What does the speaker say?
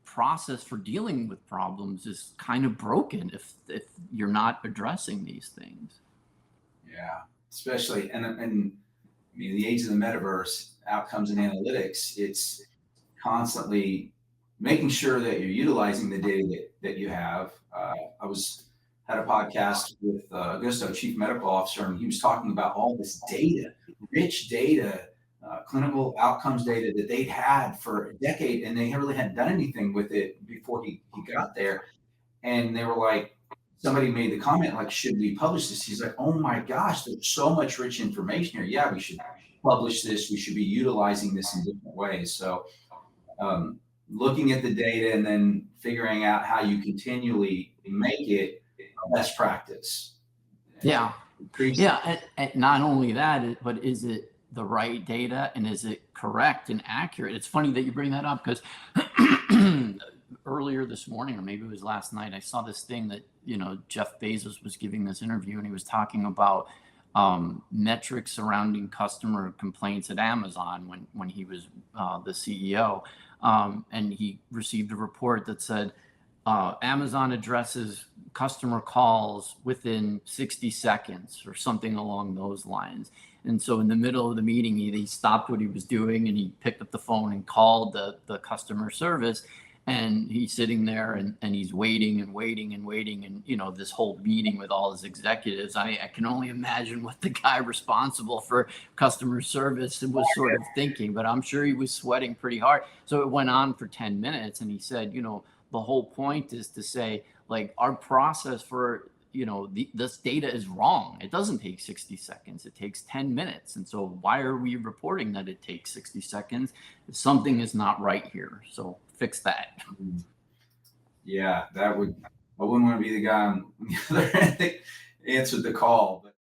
process for dealing with problems is kind of broken if you're not addressing these things. Yeah, especially and I mean, the age of the metaverse, outcomes and analytics, it's constantly making sure that you're utilizing the data that you have. I was had a podcast with Augusto, chief medical officer, and he was talking about all this data, rich data, clinical outcomes data that they'd had for a decade, and they really hadn't done anything with it before he got there. And they were like, somebody made the comment like, should we publish this? He's like, oh my gosh, there's so much rich information here. Yeah, we should publish this. We should be utilizing this in different ways. So looking at the data and then figuring out how you continually make it best practice. Yeah. Yeah. And not only that, but is it the right data and is it correct and accurate? It's funny that you bring that up because earlier this morning, or maybe it was last night, I saw this thing that, Jeff Bezos was giving this interview and he was talking about metrics surrounding customer complaints at Amazon when he was the CEO. And he received a report that said Amazon addresses customer calls within 60 seconds or something along those lines. And so in the middle of the meeting, he stopped what he was doing and he picked up the phone and called the customer service. And he's sitting there and he's waiting and waiting and waiting. And, this whole meeting with all his executives, I can only imagine what the guy responsible for customer service was sort of thinking, but I'm sure he was sweating pretty hard. So it went on for 10 minutes. And he said, the whole point is to say, like, our process for, this data is wrong. It doesn't take 60 seconds. It takes 10 minutes. And so why are we reporting that it takes 60 seconds? Something is not right here. So fix that. Yeah, I wouldn't want to be the guy on the other end that answered the call. But